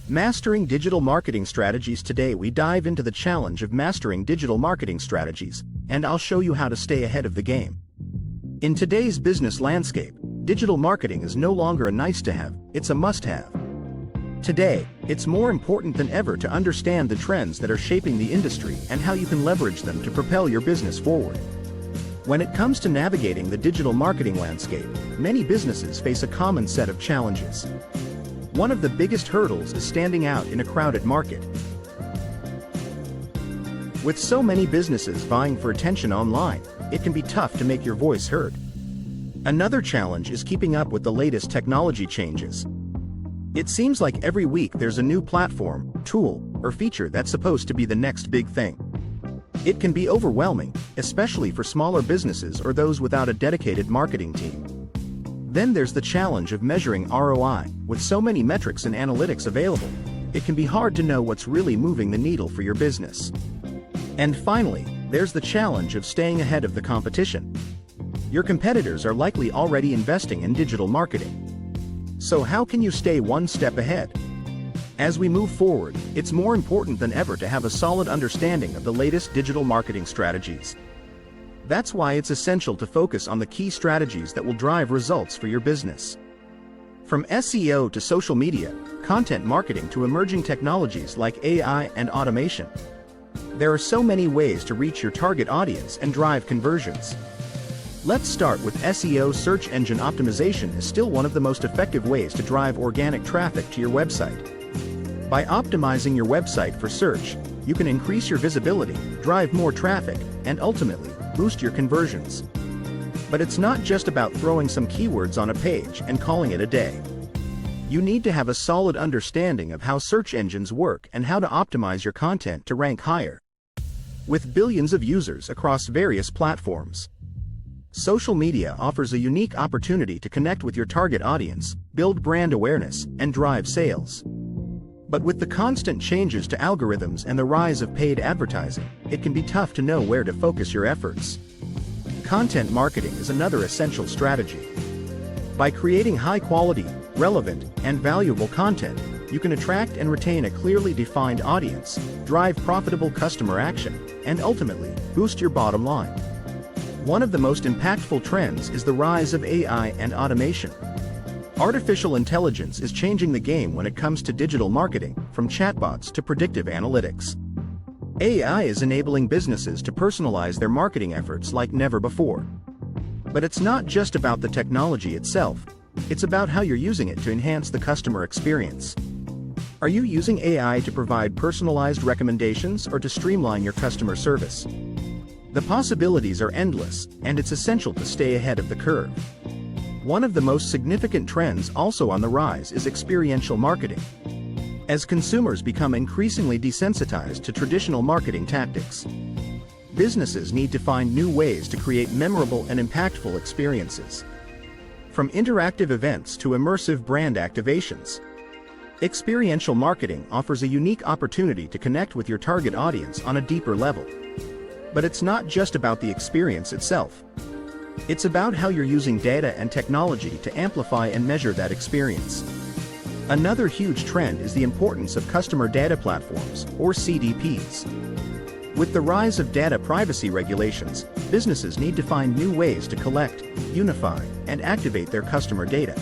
Mastering digital marketing strategies. Today we dive into the challenge of mastering digital marketing strategies, and I'll show you how to stay ahead of the game. In today's business landscape, digital marketing is no longer a nice-to-have, it's a must-have. Today, it's more important than ever to understand the trends that are shaping the industry and how you can leverage them to propel your business forward. When it comes to navigating the digital marketing landscape, many businesses face a common set of challenges. One of the biggest hurdles is standing out in a crowded market. With so many businesses vying for attention online, it can be tough to make your voice heard. Another challenge is keeping up with the latest technology changes. It seems like every week there's a new platform, tool, or feature that's supposed to be the next big thing. It can be overwhelming, especially for smaller businesses or those without a dedicated marketing team. Then there's the challenge of measuring ROI. With so many metrics and analytics available, it can be hard to know what's really moving the needle for your business. And finally, there's the challenge of staying ahead of the competition. Your competitors are likely already investing in digital marketing. So how can you stay one step ahead? As we move forward, it's more important than ever to have a solid understanding of the latest digital marketing strategies. That's why it's essential to focus on the key strategies that will drive results for your business. From SEO to social media, content marketing to emerging technologies like AI and automation, there are so many ways to reach your target audience and drive conversions. Let's start with SEO. Search engine optimization is still one of the most effective ways to drive organic traffic to your website. By optimizing your website for search, you can increase your visibility, drive more traffic, and ultimately, boost your conversions. But it's not just about throwing some keywords on a page and calling it a day. You need to have a solid understanding of how search engines work and how to optimize your content to rank higher. With billions of users across various platforms, social media offers a unique opportunity to connect with your target audience, build brand awareness, and drive sales. But with the constant changes to algorithms and the rise of paid advertising, it can be tough to know where to focus your efforts. Content marketing is another essential strategy. By creating high-quality, relevant, and valuable content, you can attract and retain a clearly defined audience, drive profitable customer action, and ultimately, boost your bottom line. One of the most impactful trends is the rise of AI and automation. Artificial intelligence is changing the game when it comes to digital marketing, from chatbots to predictive analytics. AI is enabling businesses to personalize their marketing efforts like never before. But it's not just about the technology itself, it's about how you're using it to enhance the customer experience. Are you using AI to provide personalized recommendations or to streamline your customer service? The possibilities are endless, and it's essential to stay ahead of the curve. One of the most significant trends also on the rise is experiential marketing. As consumers become increasingly desensitized to traditional marketing tactics, businesses need to find new ways to create memorable and impactful experiences. From interactive events to immersive brand activations, experiential marketing offers a unique opportunity to connect with your target audience on a deeper level. But it's not just about the experience itself. It's about how you're using data and technology to amplify and measure that experience. Another huge trend is the importance of customer data platforms, or CDPs. With the rise of data privacy regulations, businesses need to find new ways to collect, unify, and activate their customer data.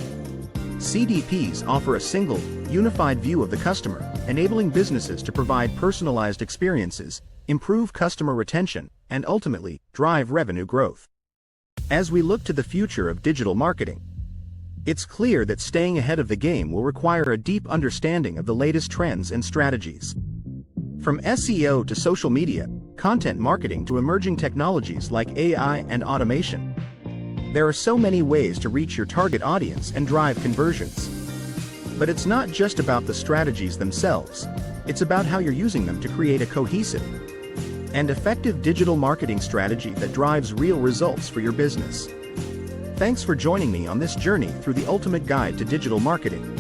CDPs offer a single, unified view of the customer, enabling businesses to provide personalized experiences, improve customer retention, and ultimately, drive revenue growth. As we look to the future of digital marketing, it's clear that staying ahead of the game will require a deep understanding of the latest trends and strategies. From SEO to social media, content marketing to emerging technologies like AI and automation, there are so many ways to reach your target audience and drive conversions. But it's not just about the strategies themselves, it's about how you're using them to create a cohesive and effective digital marketing strategy that drives real results for your business. Thanks for joining me on this journey through the ultimate guide to digital marketing.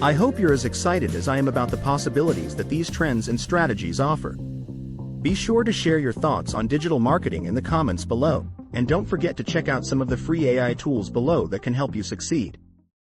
I hope you're as excited as I am about the possibilities that these trends and strategies offer. Be sure to share your thoughts on digital marketing in the comments below, and don't forget to check out some of the free AI tools below that can help you succeed.